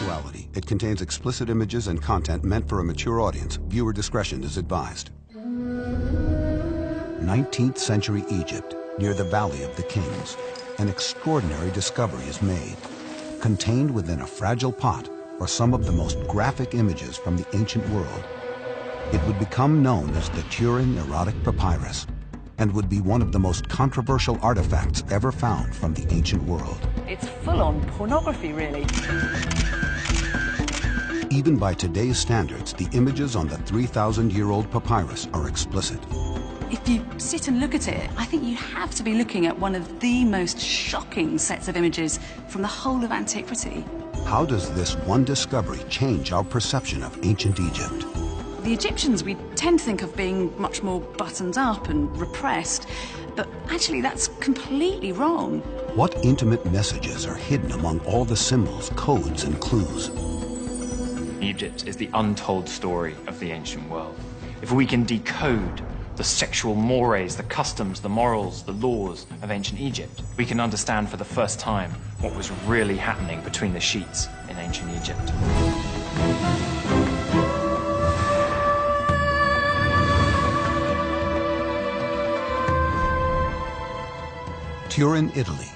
sexuality. It contains explicit images and content meant for a mature audience. Viewer discretion is advised. 19th century Egypt, near the Valley of the Kings, an extraordinary discovery is made. Contained within a fragile pot are some of the most graphic images from the ancient world. It would become known as the Turin erotic papyrus and would be one of the most controversial artifacts ever found from the ancient world. It's full-on pornography, really. Even by today's standards, the images on the 3,000-year-old papyrus are explicit. If you sit and look at it, I think you have to be looking at one of the most shocking sets of images from the whole of antiquity. How does this one discovery change our perception of ancient Egypt? The Egyptians we tend to think of being much more buttoned up and repressed, but actually that's completely wrong. What intimate messages are hidden among all the symbols, codes, and clues? Egypt is the untold story of the ancient world. If we can decode the sexual mores, the customs, the morals, the laws of ancient Egypt, we can understand for the first time what was really happening between the sheets in ancient Egypt. Turin, Italy.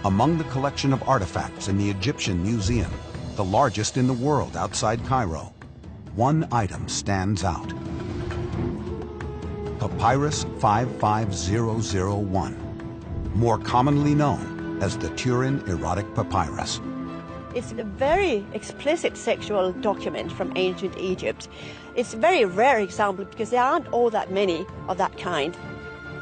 Among the collection of artifacts in the Egyptian Museum, the largest in the world outside Cairo, one item stands out. Papyrus 55001, more commonly known as the Turin erotic papyrus. It's a very explicit sexual document from ancient Egypt. It's a very rare example because there aren't all that many of that kind.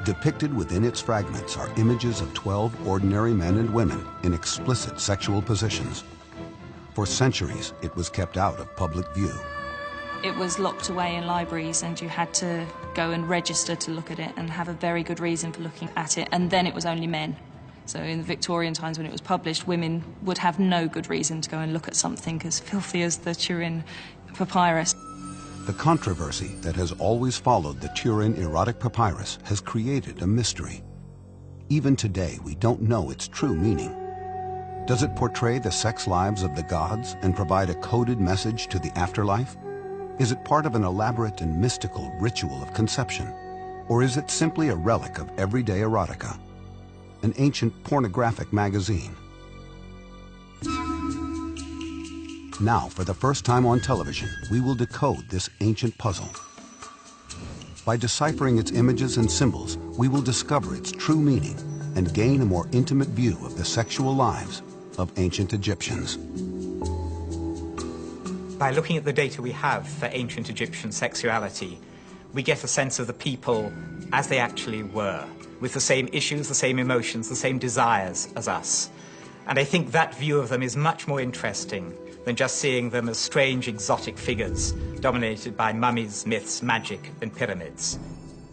Depicted within its fragments are images of 12 ordinary men and women in explicit sexual positions. For centuries, it was kept out of public view. It was locked away in libraries and you had to go and register to look at it and have a very good reason for looking at it, and then it was only men. So in the Victorian times when it was published, women would have no good reason to go and look at something as filthy as the Turin papyrus. The controversy that has always followed the Turin erotic papyrus has created a mystery. Even today, we don't know its true meaning. Does it portray the sex lives of the gods and provide a coded message to the afterlife? Is it part of an elaborate and mystical ritual of conception? Or is it simply a relic of everyday erotica, an ancient pornographic magazine? Now, for the first time on television, we will decode this ancient puzzle. By deciphering its images and symbols, we will discover its true meaning and gain a more intimate view of the sexual lives of ancient Egyptians. By looking at the data we have for ancient Egyptian sexuality, we get a sense of the people as they actually were, with the same issues, the same emotions, the same desires as us. And I think that view of them is much more interesting than just seeing them as strange, exotic figures dominated by mummies, myths, magic, and pyramids.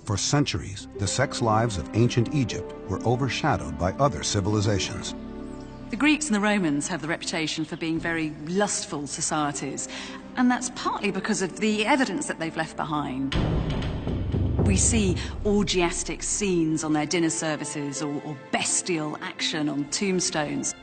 For centuries, the sex lives of ancient Egypt were overshadowed by other civilizations. The Greeks and the Romans have the reputation for being very lustful societies, and that's partly because of the evidence that they've left behind. We see orgiastic scenes on their dinner services or bestial action on tombstones.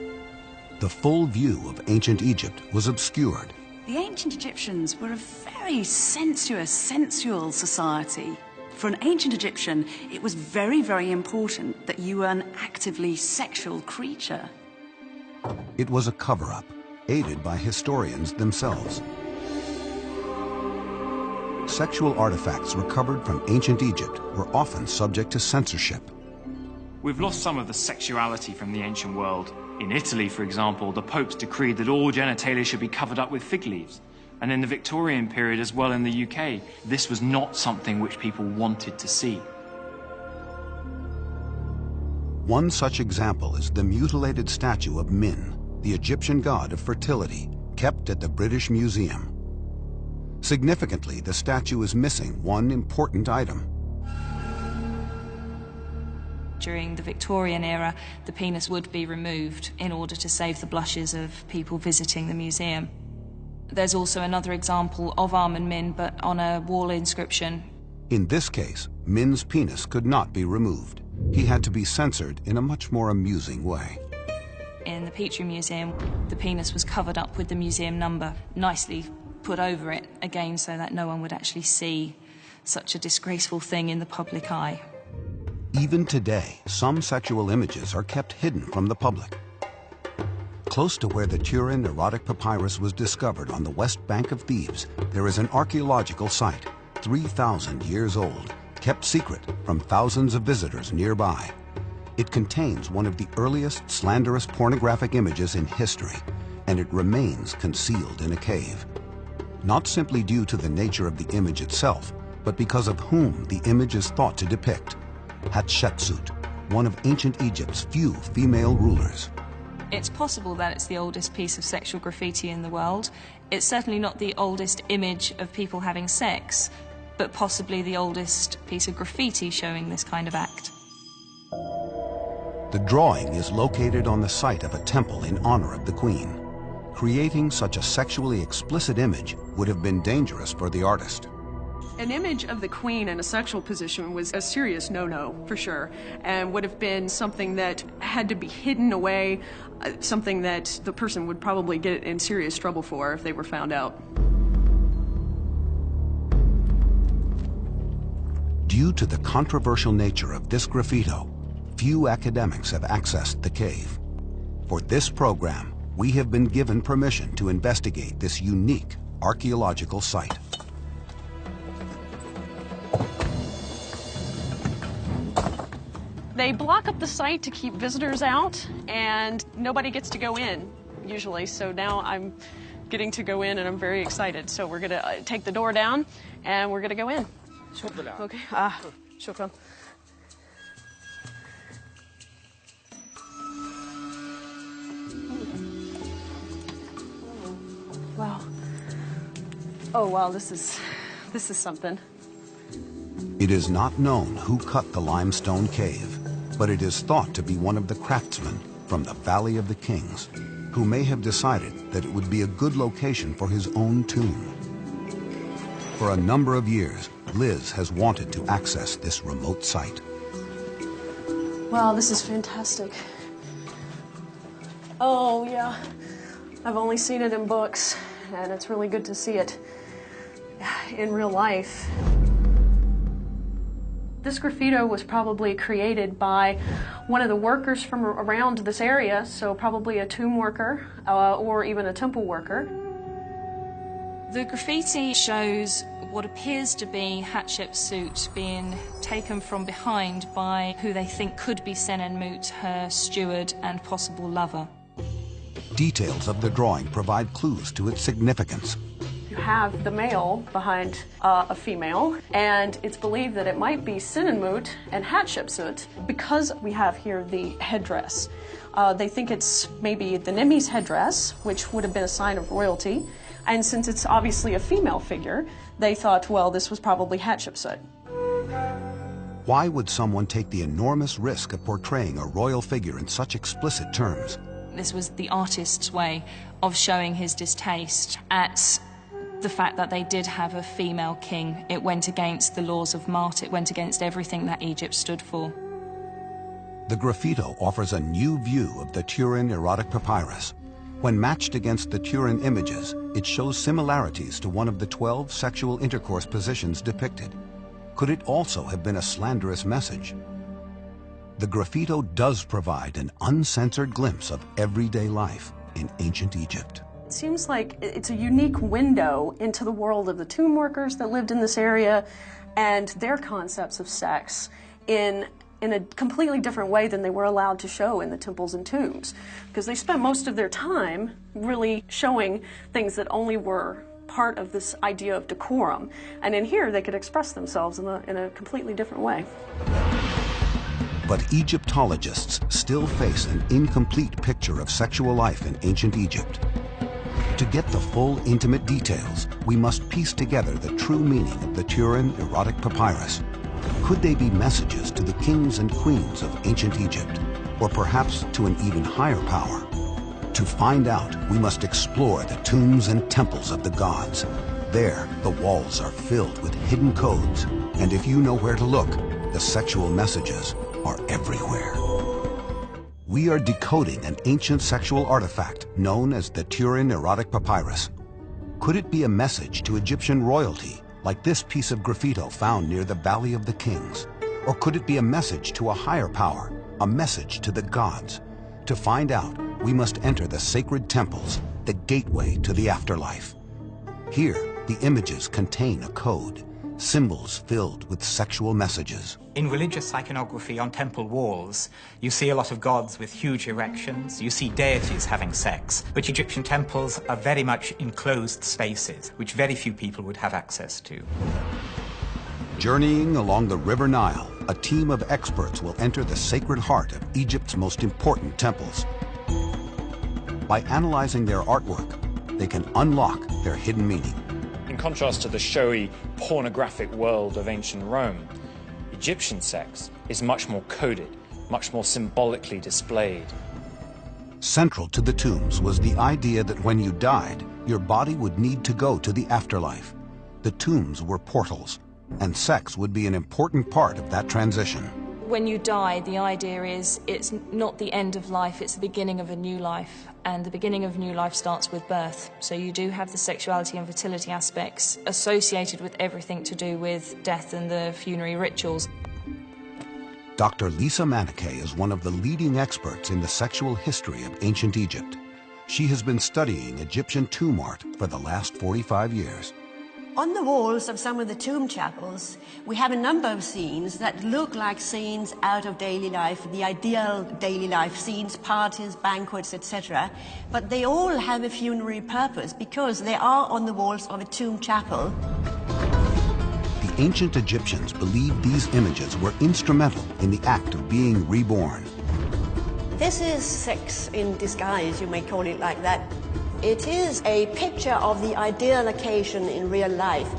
The full view of ancient Egypt was obscured. The ancient Egyptians were a very sensuous, sensual society. For an ancient Egyptian, it was very, very important that you were an actively sexual creature. It was a cover-up, aided by historians themselves. Sexual artifacts recovered from ancient Egypt were often subject to censorship. We've lost some of the sexuality from the ancient world. In Italy, for example, the popes decreed that all genitalia should be covered up with fig leaves. And in the Victorian period as well in the UK, this was not something which people wanted to see. One such example is the mutilated statue of Min, the Egyptian god of fertility, kept at the British Museum. Significantly, the statue is missing one important item. During the Victorian era, the penis would be removed in order to save the blushes of people visiting the museum. There's also another example of Amun Min, but on a wall inscription. In this case, Min's penis could not be removed. He had to be censored in a much more amusing way. in the Petrie Museum. The penis was covered up with the museum number, nicely put over it, again so that no one would actually see such a disgraceful thing in the public eye. Even today, some sexual images are kept hidden from the public. Close to where the Turin erotic papyrus was discovered on the west bank of Thebes, there is an archaeological site, 3,000 years old, kept secret from thousands of visitors nearby. It contains one of the earliest slanderous pornographic images in history, and it remains concealed in a cave. Not simply due to the nature of the image itself, but because of whom the image is thought to depict: Hatshepsut, one of ancient Egypt's few female rulers. It's possible that it's the oldest piece of sexual graffiti in the world. It's certainly not the oldest image of people having sex, but possibly the oldest piece of graffiti showing this kind of act. The drawing is located on the site of a temple in honor of the queen. Creating such a sexually explicit image would have been dangerous for the artist. An image of the queen in a sexual position was a serious no-no, for sure, and would have been something that had to be hidden away, something that the person would probably get in serious trouble for if they were found out. Due to the controversial nature of this graffito, few academics have accessed the cave. For this program, we have been given permission to investigate this unique archaeological site. They block up the site to keep visitors out, and nobody gets to go in, usually. So now I'm getting to go in, and I'm very excited. So we're going to take the door down, and we're going to go in. Okay. Shukran. Wow. Oh, wow, this is something. It is not known who cut the limestone cave, but it is thought to be one of the craftsmen from the Valley of the Kings, who may have decided that it would be a good location for his own tomb. For a number of years, Liz has wanted to access this remote site. Wow, this is fantastic. Oh, yeah. I've only seen it in books, and it's really good to see it in real life. This graffito was probably created by one of the workers from around this area, so probably a tomb worker or even a temple worker. The graffiti shows what appears to be Hatshepsut being taken from behind by who they think could be Senenmut, her steward and possible lover. Details of the drawing provide clues to its significance. You have the male behind a female, and it's believed that it might be Senenmut and Hatshepsut because we have here the headdress. They think it's maybe the Nemes headdress, which would have been a sign of royalty, and since it's obviously a female figure, they thought, well, this was probably Hatshepsut. Why would someone take the enormous risk of portraying a royal figure in such explicit terms? This was the artist's way of showing his distaste at the fact that they did have a female king. It went against the laws of Mart, it went against everything that Egypt stood for. The graffito offers a new view of the Turin erotic papyrus. When matched against the Turin images, it shows similarities to one of the 12 sexual intercourse positions depicted. Could it also have been a slanderous message? The graffito does provide an uncensored glimpse of everyday life in ancient Egypt. It seems like it's a unique window into the world of the tomb workers that lived in this area and their concepts of sex in a completely different way than they were allowed to show in the temples and tombs, because they spent most of their time really showing things that only were part of this idea of decorum, and in here they could express themselves in a completely different way. But Egyptologists still face an incomplete picture of sexual life in ancient Egypt. To get the full intimate details, we must piece together the true meaning of the Turin erotic papyrus. Could they be messages to the kings and queens of ancient Egypt, or perhaps to an even higher power? To find out, we must explore the tombs and temples of the gods. There, the walls are filled with hidden codes, and if you know where to look, the sexual messages are everywhere. We are decoding an ancient sexual artifact known as the Turin erotic papyrus. Could it be a message to Egyptian royalty, like this piece of graffito found near the Valley of the Kings? Or could it be a message to a higher power, a message to the gods? To find out, we must enter the sacred temples, the gateway to the afterlife. Here, the images contain a code, symbols filled with sexual messages. In religious iconography on temple walls, you see a lot of gods with huge erections, you see deities having sex, but Egyptian temples are very much enclosed spaces, which very few people would have access to. Journeying along the River Nile, a team of experts will enter the sacred heart of Egypt's most important temples. By analyzing their artwork, they can unlock their hidden meaning. In contrast to the showy, pornographic world of ancient Rome, Egyptian sex is much more coded, much more symbolically displayed. Central to the tombs was the idea that when you died, your body would need to go to the afterlife. The tombs were portals, and sex would be an important part of that transition. When you die, the idea is it's not the end of life, it's the beginning of a new life. And the beginning of new life starts with birth. So you do have the sexuality and fertility aspects associated with everything to do with death and the funerary rituals. Dr. Lisa Manickay is one of the leading experts in the sexual history of ancient Egypt. She has been studying Egyptian tomb art for the last 45 years. On the walls of some of the tomb chapels, we have a number of scenes that look like scenes out of daily life, the ideal daily life scenes, parties, banquets, etc. But they all have a funerary purpose because they are on the walls of a tomb chapel. The ancient Egyptians believed these images were instrumental in the act of being reborn. This is sex in disguise, you may call it like that. It is a picture of the ideal occasion in real life.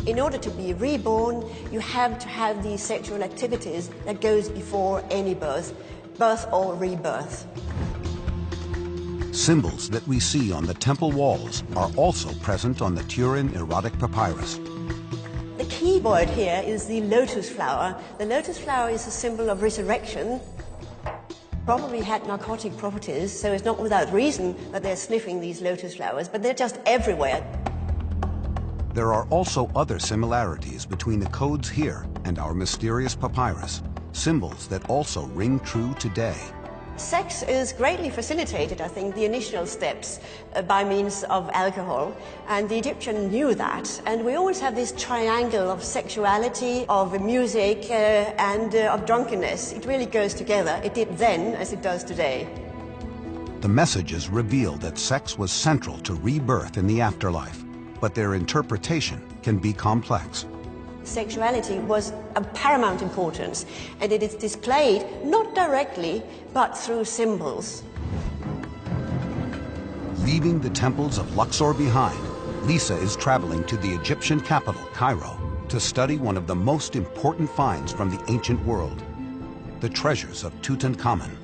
In order to be reborn, you have to have these sexual activities that goes before any birth or rebirth. Symbols that we see on the temple walls are also present on the Turin erotic papyrus. The key word here is the lotus flower. The lotus flower is a symbol of resurrection. Probably had narcotic properties, so it's not without reason that they're sniffing these lotus flowers, but they're just everywhere. There are also other similarities between the codes here and our mysterious papyrus, symbols that also ring true today. Sex is greatly facilitated, I think, the initial steps by means of alcohol, and the Egyptian knew that. And we always have this triangle of sexuality, of music, and of drunkenness. It really goes together. It did then as it does today. The messages reveal that sex was central to rebirth in the afterlife, but their interpretation can be complex. Sexuality was of paramount importance, and it is displayed not directly, but through symbols. Leaving the temples of Luxor behind, Lisa is traveling to the Egyptian capital, Cairo, to study one of the most important finds from the ancient world, the treasures of Tutankhamun.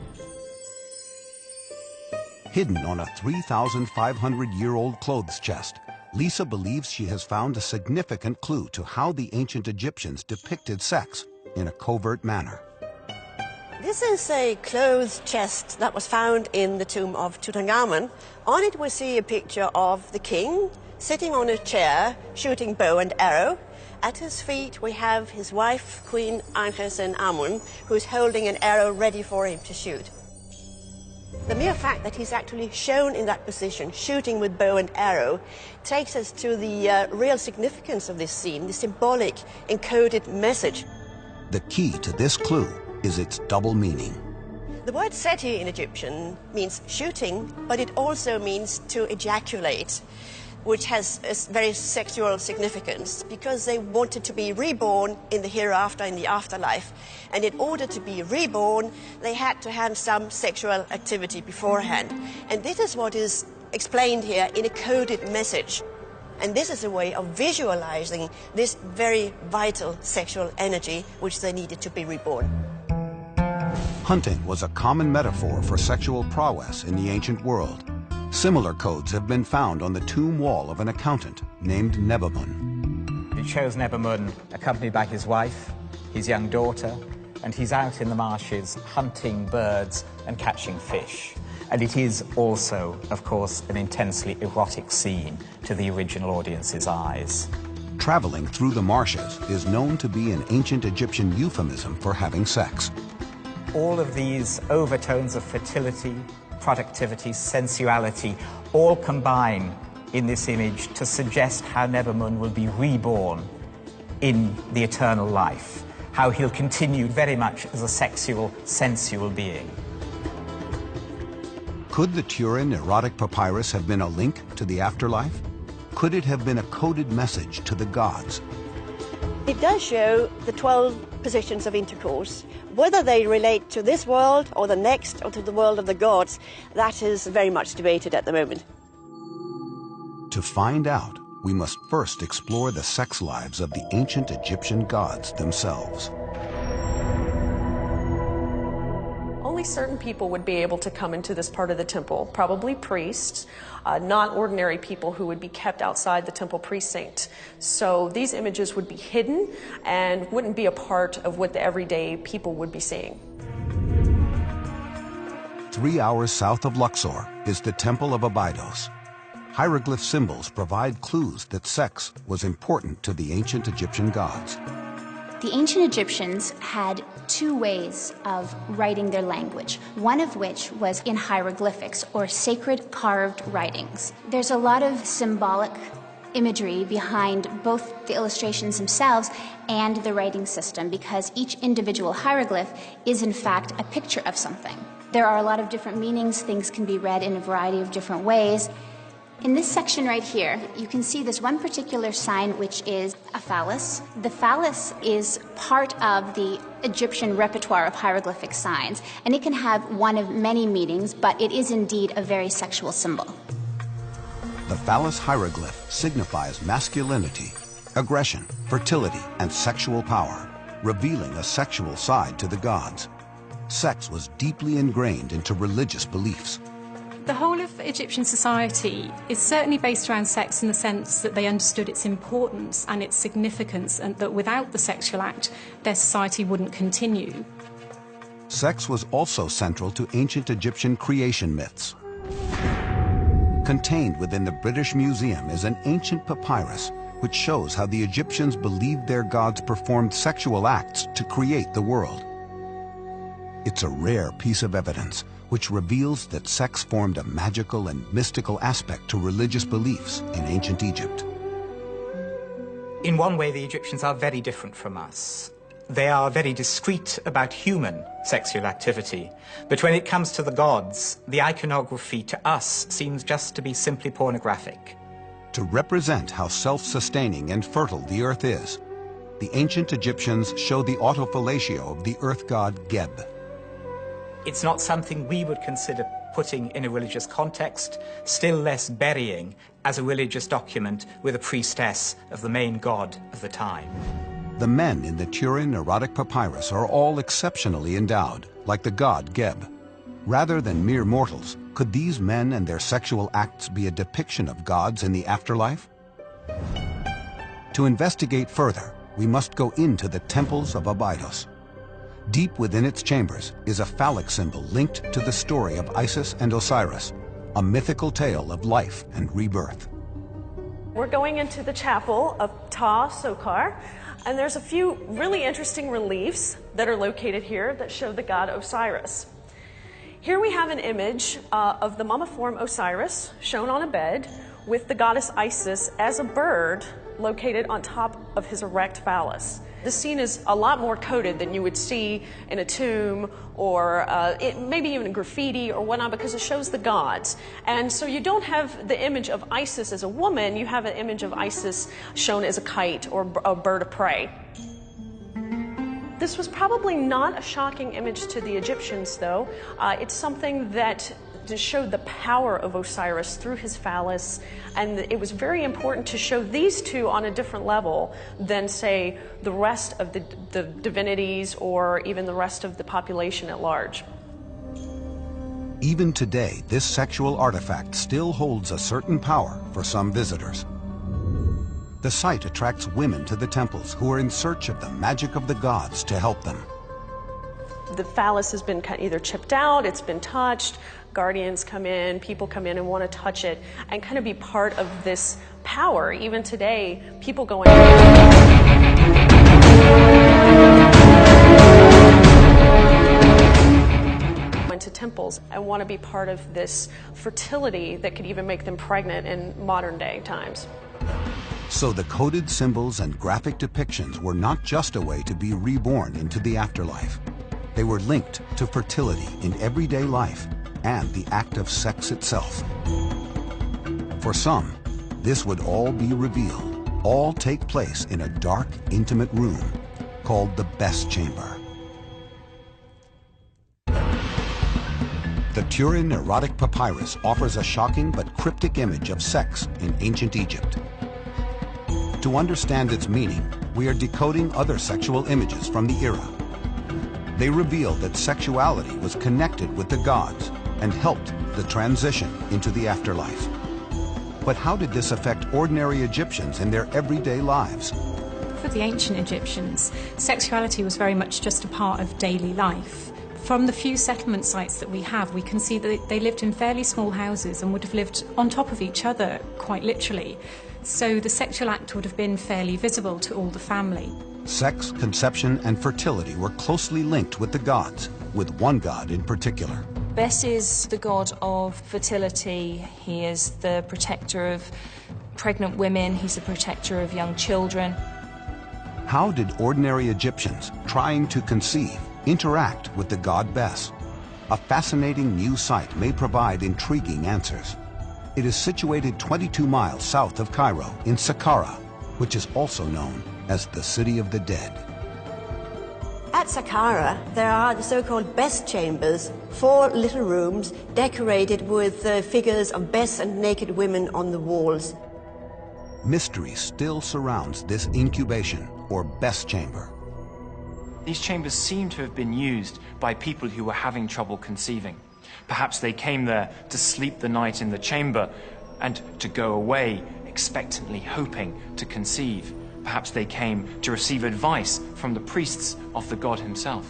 Hidden on a 3,500-year-old clothes chest, Lisa believes she has found a significant clue to how the ancient Egyptians depicted sex in a covert manner. This is a clothes chest that was found in the tomb of Tutankhamun. On it we see a picture of the king sitting on a chair, shooting bow and arrow. At his feet we have his wife, Queen Amun, who's holding an arrow ready for him to shoot. The mere fact that he's actually shown in that position, shooting with bow and arrow, takes us to the real significance of this scene, the symbolic, encoded message. The key to this clue is its double meaning. The word seti in Egyptian means shooting, but it also means to ejaculate, which has a very sexual significance, because they wanted to be reborn in the hereafter, in the afterlife. And in order to be reborn, they had to have some sexual activity beforehand. And this is what is explained here in a coded message. And this is a way of visualizing this very vital sexual energy which they needed to be reborn. Hunting was a common metaphor for sexual prowess in the ancient world. Similar codes have been found on the tomb wall of an accountant named Nebamun. It shows Nebamun accompanied by his wife, his young daughter, and he's out in the marshes hunting birds and catching fish. And it is also, of course, an intensely erotic scene to the original audience's eyes. Traveling through the marshes is known to be an ancient Egyptian euphemism for having sex. All of these overtones of fertility, productivity, sensuality, all combine in this image to suggest how Nebamun will be reborn in the eternal life, how he'll continue very much as a sexual, sensual being. Could the Turin erotic papyrus have been a link to the afterlife? Could it have been a coded message to the gods? It does show the 12 positions of intercourse. Whether they relate to this world or the next or to the world of the gods, that is very much debated at the moment. To find out, we must first explore the sex lives of the ancient Egyptian gods themselves. Only certain people would be able to come into this part of the temple, probably priests, not ordinary people who would be kept outside the temple precinct. So these images would be hidden and wouldn't be a part of what the everyday people would be seeing. 3 hours south of Luxor is the Temple of Abydos. Hieroglyph symbols provide clues that sex was important to the ancient Egyptian gods. The ancient Egyptians had two ways of writing their language, one of which was in hieroglyphics, or sacred carved writings. There's a lot of symbolic imagery behind both the illustrations themselves and the writing system, because each individual hieroglyph is in fact a picture of something. There are a lot of different meanings. Things can be read in a variety of different ways. In this section right here, you can see this one particular sign, which is a phallus. The phallus is part of the Egyptian repertoire of hieroglyphic signs, and it can have one of many meanings, but it is indeed a very sexual symbol. The phallus hieroglyph signifies masculinity, aggression, fertility, and sexual power, revealing a sexual side to the gods. Sex was deeply ingrained into religious beliefs. The whole of Egyptian society is certainly based around sex in the sense that they understood its importance and its significance, and that without the sexual act, their society wouldn't continue. Sex was also central to ancient Egyptian creation myths. Contained within the British Museum is an ancient papyrus which shows how the Egyptians believed their gods performed sexual acts to create the world. It's a rare piece of evidence which reveals that sex formed a magical and mystical aspect to religious beliefs in ancient Egypt. In one way, the Egyptians are very different from us. They are very discreet about human sexual activity, but when it comes to the gods, the iconography to us seems just to be simply pornographic. To represent how self-sustaining and fertile the earth is, the ancient Egyptians show the autofellatio of the earth god Geb. It's not something we would consider putting in a religious context, still less burying as a religious document with a priestess of the main god of the time. The men in the Turin erotic papyrus are all exceptionally endowed, like the god Geb. Rather than mere mortals, could these men and their sexual acts be a depiction of gods in the afterlife? To investigate further, we must go into the temples of Abydos. Deep within its chambers is a phallic symbol linked to the story of Isis and Osiris, a mythical tale of life and rebirth. We're going into the chapel of Ta Sokar, and there's a few really interesting reliefs that are located here that show the god Osiris. Here we have an image of the mummiform Osiris shown on a bed with the goddess Isis as a bird located on top of his erect phallus. The scene is a lot more coded than you would see in a tomb or maybe even graffiti or whatnot, because it shows the gods. And so you don't have the image of Isis as a woman, you have an image of Isis shown as a kite or a bird of prey. This was probably not a shocking image to the Egyptians, though. It's something that showed the power of Osiris through his phallus, and it was very important to show these two on a different level than, say, the rest of the divinities or even the rest of the population at large. Even today, this sexual artifact still holds a certain power for some visitors. The site attracts women to the temples who are in search of the magic of the gods to help them. the phallus has been either chipped out, it's been touched, guardians come in, people come in and want to touch it and kind of be part of this power. Even today, people go into temples and want to be part of this fertility that could even make them pregnant in modern day times. So the coded symbols and graphic depictions were not just a way to be reborn into the afterlife. They were linked to fertility in everyday life and the act of sex itself. For some, this would all be revealed, all take place in a dark, intimate room called the Bes Chamber. The Turin Erotic Papyrus offers a shocking but cryptic image of sex in ancient Egypt. To understand its meaning, we are decoding other sexual images from the era. They reveal that sexuality was connected with the gods and helped the transition into the afterlife. But how did this affect ordinary Egyptians in their everyday lives? For the ancient Egyptians, sexuality was very much just a part of daily life. From the few settlement sites that we have, we can see that they lived in fairly small houses and would have lived on top of each other, quite literally. So the sexual act would have been fairly visible to all the family. Sex, conception, and fertility were closely linked with the gods, with one god in particular. Bes is the god of fertility. He is the protector of pregnant women. He's the protector of young children. How did ordinary Egyptians trying to conceive interact with the god Bes? A fascinating new site may provide intriguing answers. It is situated 22 miles south of Cairo in Saqqara, which is also known as the City of the Dead. At Saqqara, there are the so-called Bes chambers, 4 little rooms decorated with figures of Bes and naked women on the walls. Mystery still surrounds this incubation, or Bes chamber. These chambers seem to have been used by people who were having trouble conceiving. Perhaps they came there to sleep the night in the chamber and to go away expectantly hoping to conceive. Perhaps they came to receive advice from the priests of the god himself.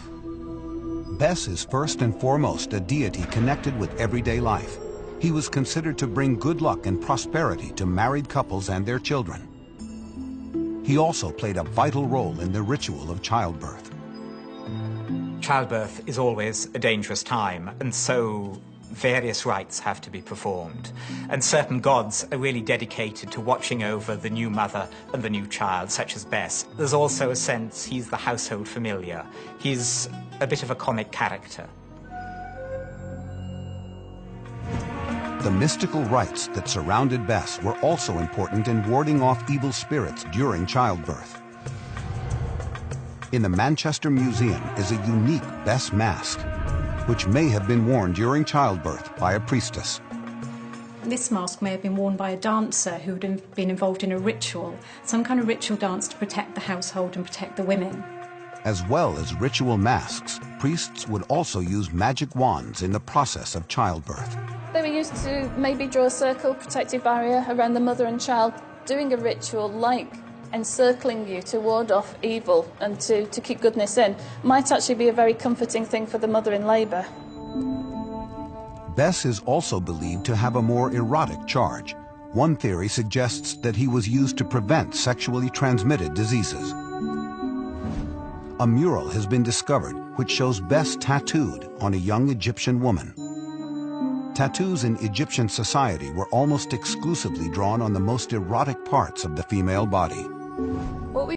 Bes is first and foremost a deity connected with everyday life. He was considered to bring good luck and prosperity to married couples and their children. He also played a vital role in the ritual of childbirth. Childbirth is always a dangerous time, and so various rites have to be performed. And certain gods are really dedicated to watching over the new mother and the new child, such as Bes. There's also a sense he's the household familiar. He's a bit of a comic character. The mystical rites that surrounded Bes were also important in warding off evil spirits during childbirth. In the Manchester Museum is a unique Bes mask, which may have been worn during childbirth by a priestess. This mask may have been worn by a dancer who would have been involved in a ritual, some kind of ritual dance to protect the household and protect the women. As well as ritual masks, priests would also use magic wands in the process of childbirth. They were used to maybe draw a circle, protective barrier around the mother and child, doing a ritual like encircling you to ward off evil and to keep goodness in. Might actually be a very comforting thing for the mother in labour. Bes is also believed to have a more erotic charge. One theory suggests that he was used to prevent sexually transmitted diseases. A mural has been discovered which shows Bes tattooed on a young Egyptian woman. Tattoos in Egyptian society were almost exclusively drawn on the most erotic parts of the female body. What we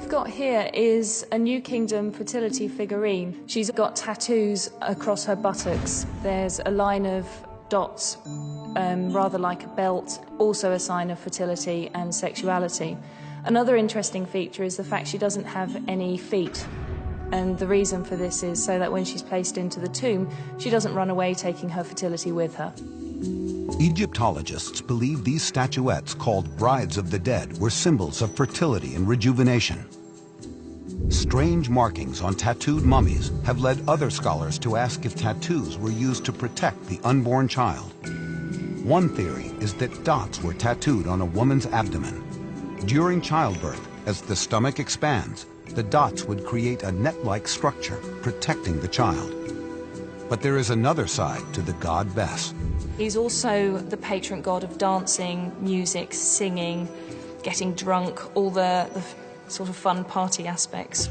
got here is a New Kingdom fertility figurine. She's got tattoos across her buttocks. There's a line of dots, rather like a belt, also a sign of fertility and sexuality. Another interesting feature is the fact she doesn't have any feet. And the reason for this is so that when she's placed into the tomb, she doesn't run away taking her fertility with her. Egyptologists believe these statuettes, called brides of the dead, were symbols of fertility and rejuvenation. Strange markings on tattooed mummies have led other scholars to ask if tattoos were used to protect the unborn child. One theory is that dots were tattooed on a woman's abdomen. During childbirth, as the stomach expands, the dots would create a net-like structure, protecting the child. But there is another side to the god Bes. He's also the patron god of dancing, music, singing, getting drunk, all the sort of fun party aspects.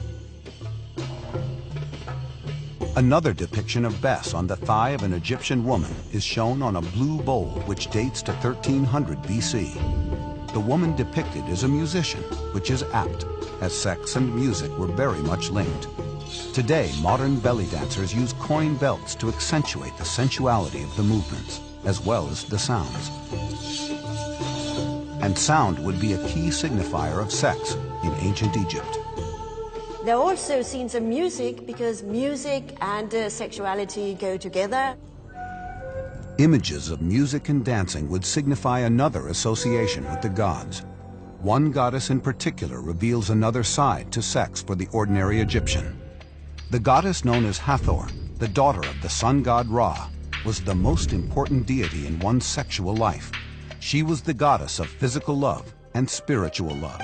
Another depiction of Bes on the thigh of an Egyptian woman is shown on a blue bowl which dates to 1300 BC. The woman depicted is a musician, which is apt, as sex and music were very much linked. Today, modern belly dancers use coin belts to accentuate the sensuality of the movements, as well as the sounds. And sound would be a key signifier of sex in ancient Egypt. There are also scenes of music, because music and sexuality go together. Images of music and dancing would signify another association with the gods. One goddess in particular reveals another side to sex for the ordinary Egyptian. The goddess known as Hathor, the daughter of the sun god Ra, was the most important deity in one's sexual life. She was the goddess of physical love and spiritual love.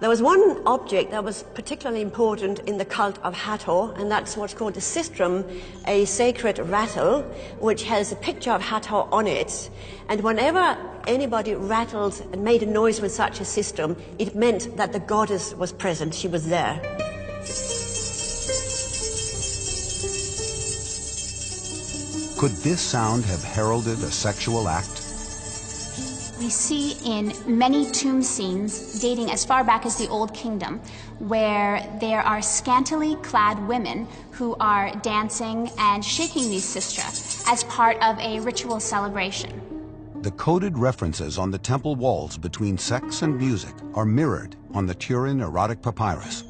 There was one object that was particularly important in the cult of Hathor, and that's what's called the sistrum, a sacred rattle, which has a picture of Hathor on it. And whenever anybody rattled and made a noise with such a sistrum, it meant that the goddess was present, she was there. Could this sound have heralded a sexual act? We see in many tomb scenes dating as far back as the Old Kingdom, where there are scantily clad women who are dancing and shaking these sistra as part of a ritual celebration. The coded references on the temple walls between sex and music are mirrored on the Turin erotic papyrus.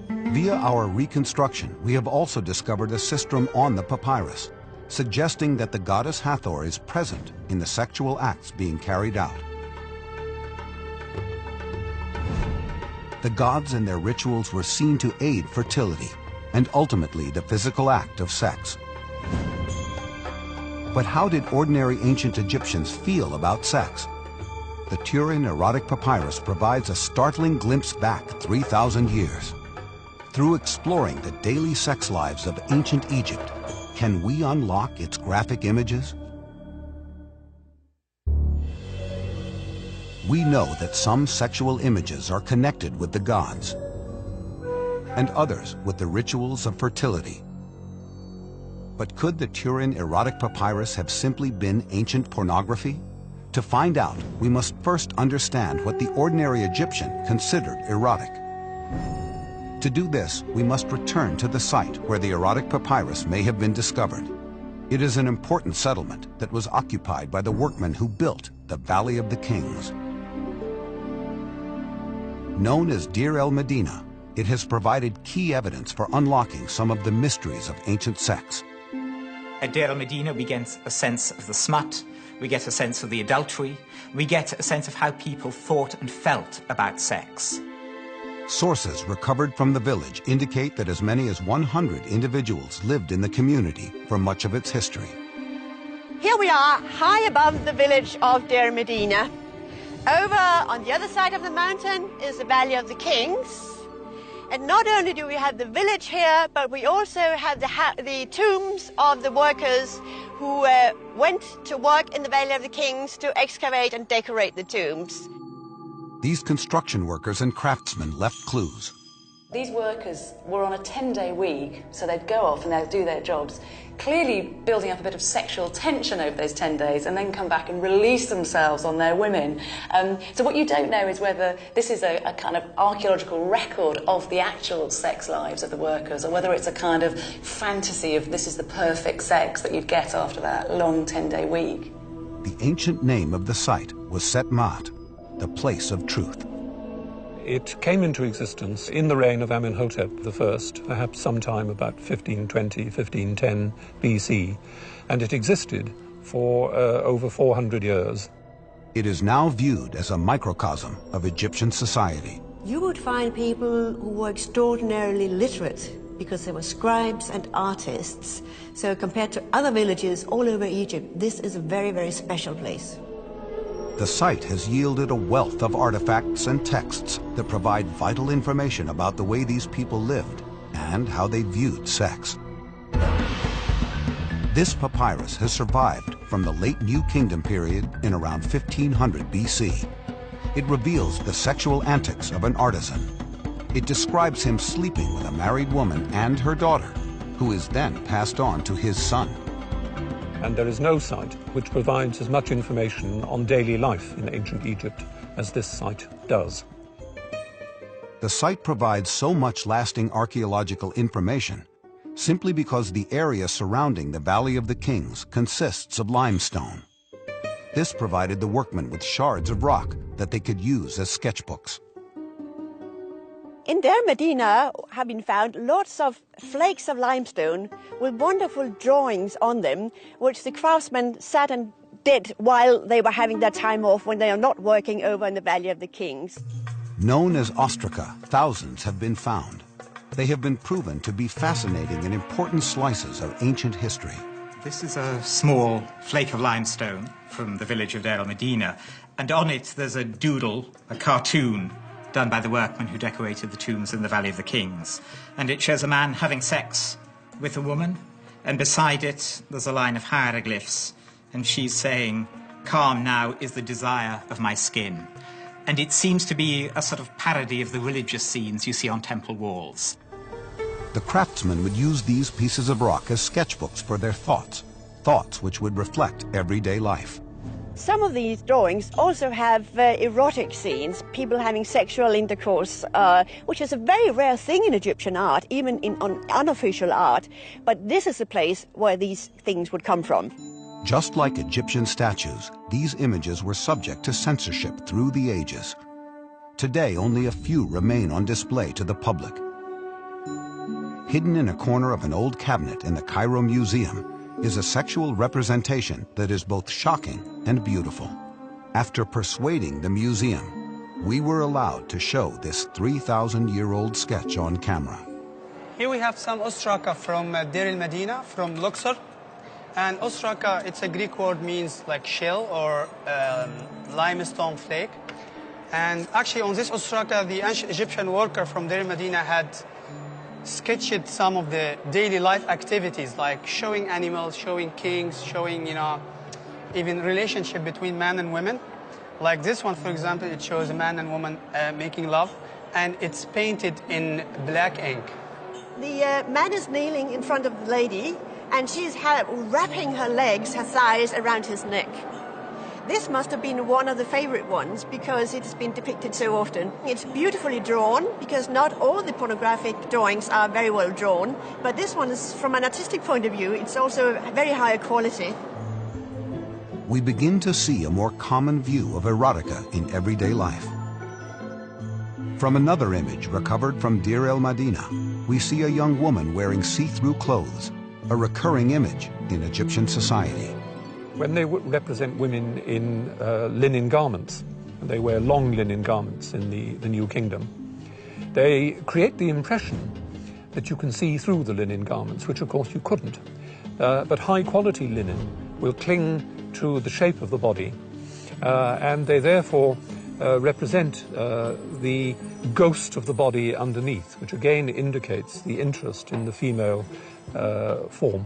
Via our reconstruction, we have also discovered a sistrum on the papyrus, suggesting that the goddess Hathor is present in the sexual acts being carried out. The gods and their rituals were seen to aid fertility and ultimately the physical act of sex. But how did ordinary ancient Egyptians feel about sex? The Turin erotic papyrus provides a startling glimpse back 3,000 years. Through exploring the daily sex lives of ancient Egypt, can we unlock its graphic images? We know that some sexual images are connected with the gods, and others with the rituals of fertility. But could the Turin erotic papyrus have simply been ancient pornography? To find out, we must first understand what the ordinary Egyptian considered erotic. To do this, we must return to the site where the erotic papyrus may have been discovered. It is an important settlement that was occupied by the workmen who built the Valley of the Kings. Known as Deir el-Medina, it has provided key evidence for unlocking some of the mysteries of ancient sex. At Deir el-Medina, we get a sense of the smut, we get a sense of the adultery, we get a sense of how people thought and felt about sex. Sources recovered from the village indicate that as many as 100 individuals lived in the community for much of its history. Here we are, high above the village of Deir Medina. Over on the other side of the mountain is the Valley of the Kings. And not only do we have the village here, but we also have the tombs of the workers who went to work in the Valley of the Kings to excavate and decorate the tombs. These construction workers and craftsmen left clues. These workers were on a 10-day week, so they'd go off and they'd do their jobs, clearly building up a bit of sexual tension over those 10 days, and then come back and release themselves on their women. So what you don't know is whether this is a kind of archaeological record of the actual sex lives of the workers, or whether it's a kind of fantasy of this is the perfect sex that you'd get after that long 10-day week. The ancient name of the site was Set Mat, the place of truth. It came into existence in the reign of Amenhotep I, perhaps sometime about 1520, 1510 BC, and it existed for over 400 years. It is now viewed as a microcosm of Egyptian society. You would find people who were extraordinarily literate because they were scribes and artists. So compared to other villages all over Egypt, this is a very, very special place. The site has yielded a wealth of artifacts and texts that provide vital information about the way these people lived and how they viewed sex. This papyrus has survived from the late New Kingdom period in around 1500 BC. It reveals the sexual antics of an artisan. It describes him sleeping with a married woman and her daughter, who is then passed on to his son. And there is no site which provides as much information on daily life in ancient Egypt as this site does. The site provides so much lasting archaeological information simply because the area surrounding the Valley of the Kings consists of limestone. This provided the workmen with shards of rock that they could use as sketchbooks. In Deir Medina have been found lots of flakes of limestone with wonderful drawings on them, which the craftsmen sat and did while they were having their time off when they are not working over in the Valley of the Kings. Known as ostraca, thousands have been found. They have been proven to be fascinating and important slices of ancient history. This is a small flake of limestone from the village of Deir Medina, and on it there's a doodle, a cartoon, done by the workmen who decorated the tombs in the Valley of the Kings. And it shows a man having sex with a woman, and beside it there's a line of hieroglyphs, and she's saying, "Calm now is the desire of my skin." And it seems to be a sort of parody of the religious scenes you see on temple walls. The craftsmen would use these pieces of rock as sketchbooks for their thoughts which would reflect everyday life. Some of these drawings also have erotic scenes, people having sexual intercourse, which is a very rare thing in Egyptian art, even in unofficial art. But this is the place where these things would come from. Just like Egyptian statues, these images were subject to censorship through the ages. Today, only a few remain on display to the public. Hidden in a corner of an old cabinet in the Cairo Museum is a sexual representation that is both shocking and beautiful. After persuading the museum, we were allowed to show this 3,000-year-old sketch on camera. Here we have some ostraca from Deir el-Medina, from Luxor. And ostraca, it's a Greek word, means like shell or limestone flake. And actually on this ostraca, the ancient Egyptian worker from Deir el-Medina had sketched some of the daily life activities, like showing animals, showing kings, showing, even relationship between man and women. Like this one, for example, it shows a man and woman making love, and it's painted in black ink. The man is kneeling in front of the lady, and she's wrapping her legs, her thighs, around his neck. This must have been one of the favorite ones because it has been depicted so often. It's beautifully drawn because not all the pornographic drawings are very well drawn, but this one is, from an artistic point of view, it's also very high quality. We begin to see a more common view of erotica in everyday life. From another image recovered from Deir el-Medina, we see a young woman wearing see-through clothes, a recurring image in Egyptian society. When they represent women in linen garments, and they wear long linen garments in the New Kingdom, they create the impression that you can see through the linen garments, which of course you couldn't. But high-quality linen will cling to the shape of the body, and they therefore represent the ghost of the body underneath, which again indicates the interest in the female form.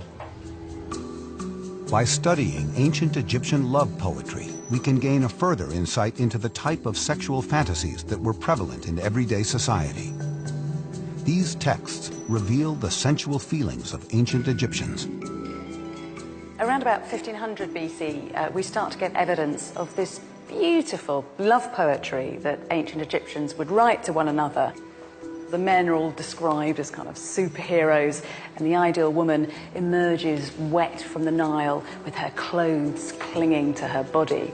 By studying ancient Egyptian love poetry, we can gain a further insight into the type of sexual fantasies that were prevalent in everyday society. These texts reveal the sensual feelings of ancient Egyptians. Around about 1500 BC, we start to get evidence of this beautiful love poetry that ancient Egyptians would write to one another. The men are all described as kind of superheroes, and the ideal woman emerges wet from the Nile with her clothes clinging to her body.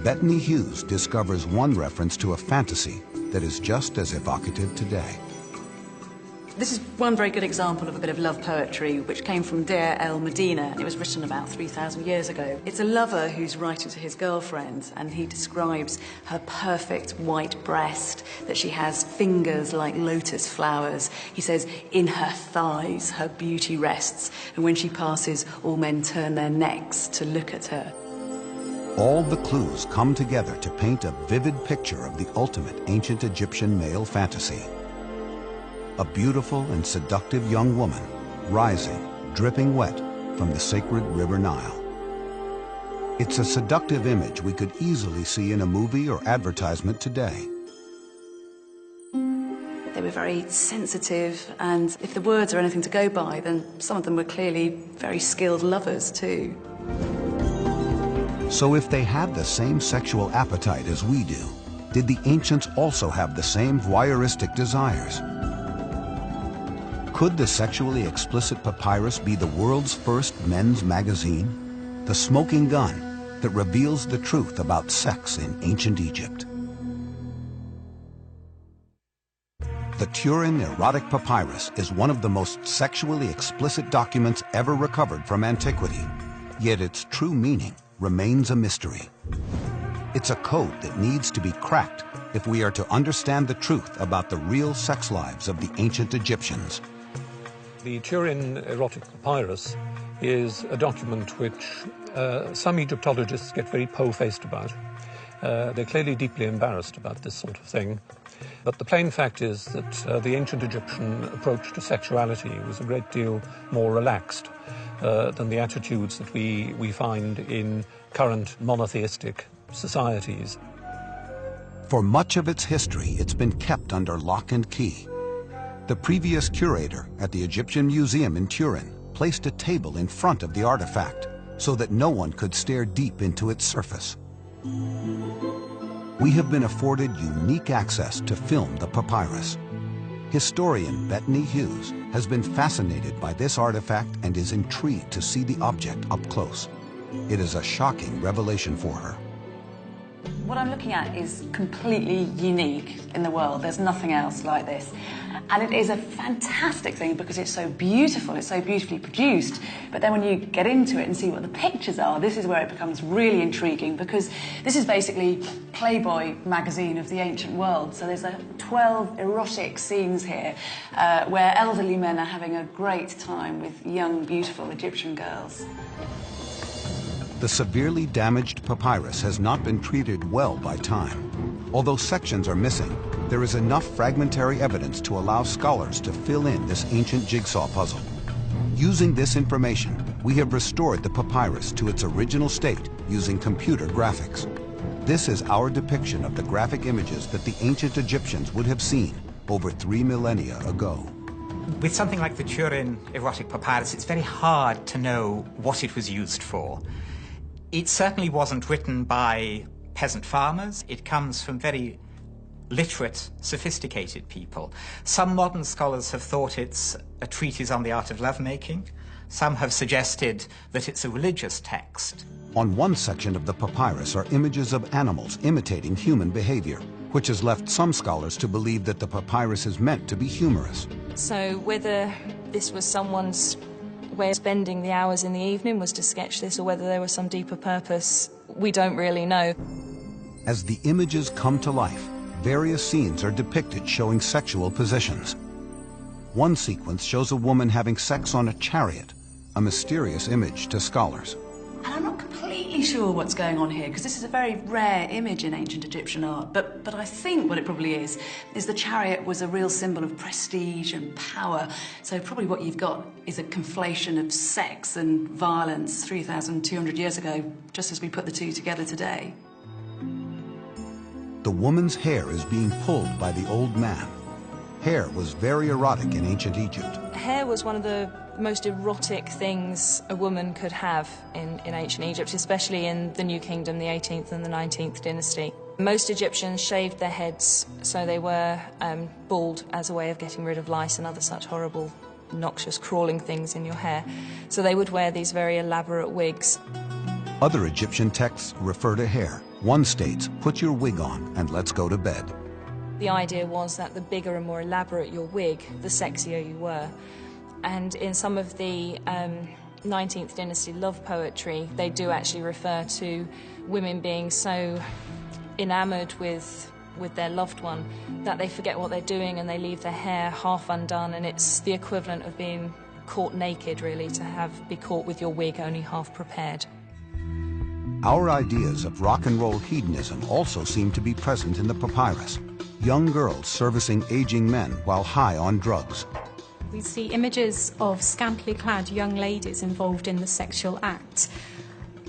Bettany Hughes discovers one reference to a fantasy that is just as evocative today. This is one very good example of a bit of love poetry which came from Deir el Medina, and it was written about 3,000 years ago. It's a lover who's writing to his girlfriend, and he describes her perfect white breast, that she has fingers like lotus flowers. He says, in her thighs her beauty rests, and when she passes all men turn their necks to look at her. All the clues come together to paint a vivid picture of the ultimate ancient Egyptian male fantasy. A beautiful and seductive young woman rising, dripping wet from the sacred River Nile. It's a seductive image we could easily see in a movie or advertisement today. They were very sensitive, and if the words are anything to go by, then some of them were clearly very skilled lovers too. So if they had the same sexual appetite as we do, did the ancients also have the same voyeuristic desires? Could the sexually explicit papyrus be the world's first men's magazine? The smoking gun that reveals the truth about sex in ancient Egypt. The Turin Erotic Papyrus is one of the most sexually explicit documents ever recovered from antiquity, yet its true meaning remains a mystery. It's a code that needs to be cracked if we are to understand the truth about the real sex lives of the ancient Egyptians. The Turin Erotic Papyrus is a document which some Egyptologists get very po-faced about. They're clearly deeply embarrassed about this sort of thing. But the plain fact is that the ancient Egyptian approach to sexuality was a great deal more relaxed than the attitudes that we find in current monotheistic societies. For much of its history, it's been kept under lock and key. The previous curator at the Egyptian Museum in Turin placed a table in front of the artifact so that no one could stare deep into its surface. We have been afforded unique access to film the papyrus. Historian Bettany Hughes has been fascinated by this artifact and is intrigued to see the object up close. It is a shocking revelation for her. What I'm looking at is completely unique in the world. There's nothing else like this. And it is a fantastic thing because it's so beautiful, it's so beautifully produced. But then when you get into it and see what the pictures are, this is where it becomes really intriguing, because this is basically Playboy magazine of the ancient world. So there's 12 erotic scenes here where elderly men are having a great time with young, beautiful Egyptian girls. The severely damaged papyrus has not been treated well by time. Although sections are missing, there is enough fragmentary evidence to allow scholars to fill in this ancient jigsaw puzzle. Using this information, we have restored the papyrus to its original state using computer graphics. This is our depiction of the graphic images that the ancient Egyptians would have seen over 3 millennia ago. With something like the Turin Erotic Papyrus, it's very hard to know what it was used for. It certainly wasn't written by peasant farmers. It comes from very literate, sophisticated people. Some modern scholars have thought it's a treatise on the art of lovemaking. Some have suggested that it's a religious text. On one section of the papyrus are images of animals imitating human behavior, which has left some scholars to believe that the papyrus is meant to be humorous. So whether this was someone's way of spending the hours in the evening was to sketch this, or whether there was some deeper purpose, we don't really know. As the images come to life, various scenes are depicted showing sexual positions. One sequence shows a woman having sex on a chariot, a mysterious image to scholars. And I'm not completely sure what's going on here, because this is a very rare image in ancient Egyptian art, but I think what it probably is the chariot was a real symbol of prestige and power. So probably what you've got is a conflation of sex and violence 3,200 years ago, just as we put the two together today. The woman's hair is being pulled by the old man. Hair was very erotic in ancient Egypt. Hair was one of the most erotic things a woman could have in ancient Egypt, especially in the New Kingdom, the 18th and the 19th dynasty. Most Egyptians shaved their heads, so they were bald as a way of getting rid of lice and other such horrible, noxious, crawling things in your hair. So they would wear these very elaborate wigs. Other Egyptian texts refer to hair, One states, put your wig on and let's go to bed. The idea was that the bigger and more elaborate your wig, the sexier you were. And in some of the 19th dynasty love poetry, they do actually refer to women being so enamoured with their loved one that they forget what they're doing and they leave their hair half undone, and it's the equivalent of being caught naked, really, to be caught with your wig only half prepared. Our ideas of rock and roll hedonism also seem to be present in the papyrus. Young girls servicing aging men while high on drugs. We see images of scantily clad young ladies involved in the sexual act.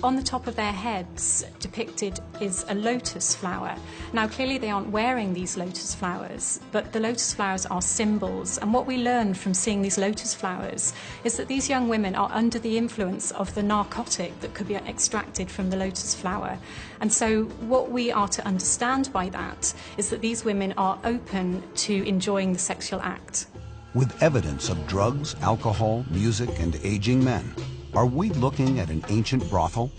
On the top of their heads depicted is a lotus flower. Now clearly they aren't wearing these lotus flowers, but the lotus flowers are symbols, and what we learn from seeing these lotus flowers is that these young women are under the influence of the narcotic that could be extracted from the lotus flower. And so what we are to understand by that is that these women are open to enjoying the sexual act. With evidence of drugs, alcohol, music, and aging men, are we looking at an ancient brothel?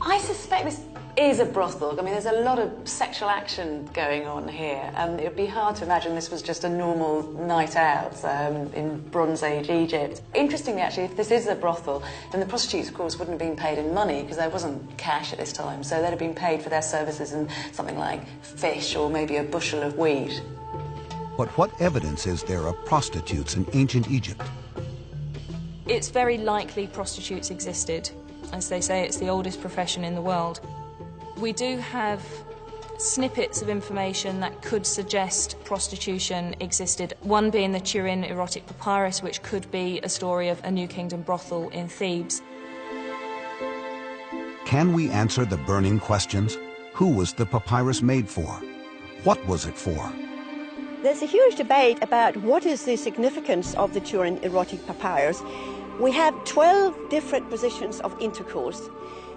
I suspect this is a brothel. I mean, there's a lot of sexual action going on here. It would be hard to imagine this was just a normal night out in Bronze Age Egypt. Interestingly, actually, if this is a brothel, then the prostitutes, of course, wouldn't have been paid in money because there wasn't cash at this time. So they'd have been paid for their services in something like fish or maybe a bushel of wheat. But what evidence is there of prostitutes in ancient Egypt? It's very likely prostitutes existed. As they say, it's the oldest profession in the world. We do have snippets of information that could suggest prostitution existed, one being the Turin erotic papyrus, which could be a story of a New Kingdom brothel in Thebes. Can we answer the burning questions? Who was the papyrus made for? What was it for? There's a huge debate about what is the significance of the Turin erotic papyrus. We have 12 different positions of intercourse.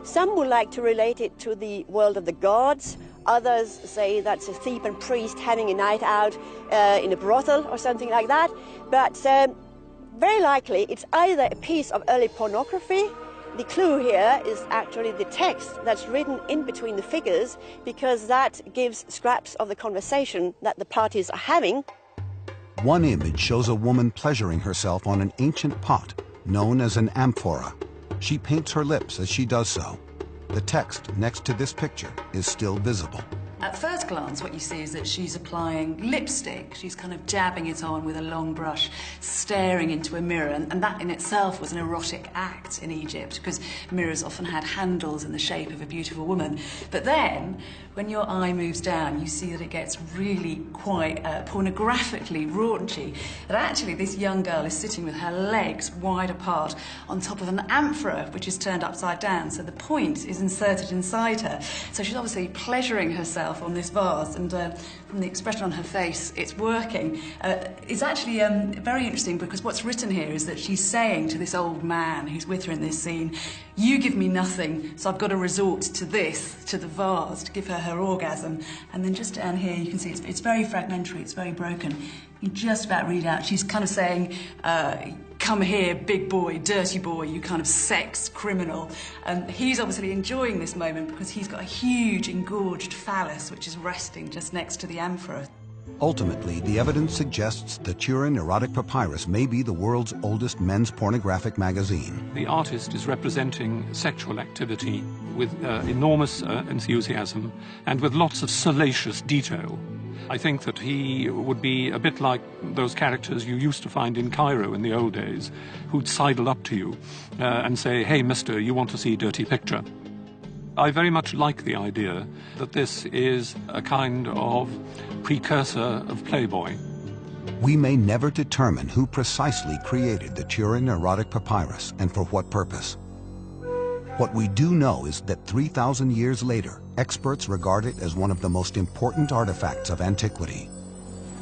Some would like to relate it to the world of the gods. Others say that's a Theban priest having a night out in a brothel or something like that. But very likely it's either a piece of early pornography. The clue here is actually the text that's written in between the figures, because that gives scraps of the conversation that the parties are having. One image shows a woman pleasuring herself on an ancient pot known as an amphora. She paints her lips as she does so. The text next to this picture is still visible. At first glance, what you see is that she's applying lipstick. She's kind of dabbing it on with a long brush, staring into a mirror, and that in itself was an erotic act in Egypt, because mirrors often had handles in the shape of a beautiful woman. But then, when your eye moves down, you see that it gets really quite pornographically raunchy. That actually this young girl is sitting with her legs wide apart on top of an amphora, which is turned upside down, so the point is inserted inside her. So she's obviously pleasuring herself on this vase, and from the expression on her face, it's working. It's actually very interesting, because what's written here is that she's saying to this old man who's with her in this scene, you give me nothing, so I've got to resort to this, to the vase, to give her orgasm. And then just down here you can see it's very fragmentary, it's very broken. You just about read out, she's kind of saying, come here, big boy, dirty boy, you kind of sex criminal. He's obviously enjoying this moment because he's got a huge engorged phallus which is resting just next to the amphora. Ultimately, the evidence suggests the Turin erotic papyrus may be the world's oldest men's pornographic magazine. The artist is representing sexual activity with enormous enthusiasm and with lots of salacious detail. I think that he would be a bit like those characters you used to find in Cairo in the old days, who'd sidle up to you and say, hey, mister, you want to see a dirty picture? I very much like the idea that this is a kind of precursor of Playboy. We may never determine who precisely created the Turin erotic papyrus and for what purpose. What we do know is that 3,000 years later, experts regard it as one of the most important artifacts of antiquity.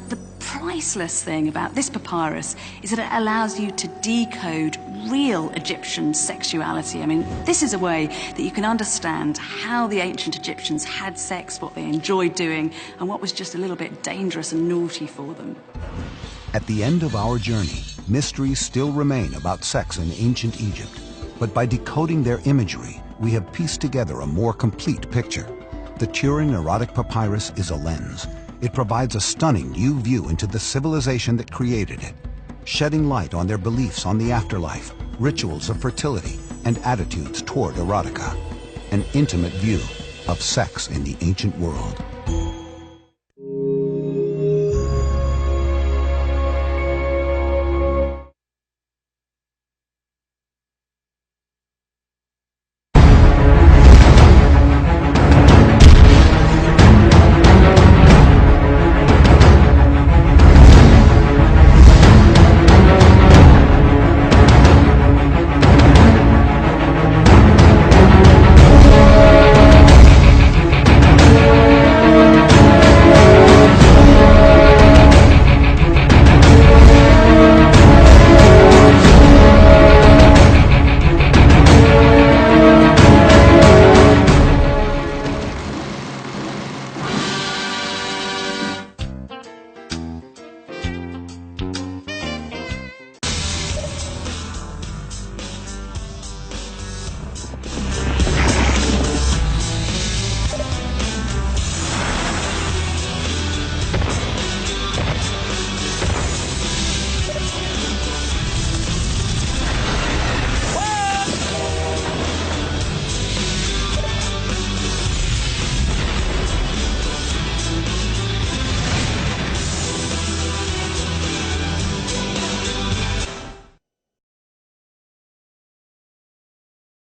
The priceless thing about this papyrus is that it allows you to decode real Egyptian sexuality. I mean, this is a way that you can understand how the ancient Egyptians had sex, what they enjoyed doing, and what was just a little bit dangerous and naughty for them. At the end of our journey, mysteries still remain about sex in ancient Egypt. But by decoding their imagery, we have pieced together a more complete picture. The Turin Erotic Papyrus is a lens. It provides a stunning new view into the civilization that created it, shedding light on their beliefs on the afterlife, rituals of fertility, and attitudes toward erotica. An intimate view of sex in the ancient world.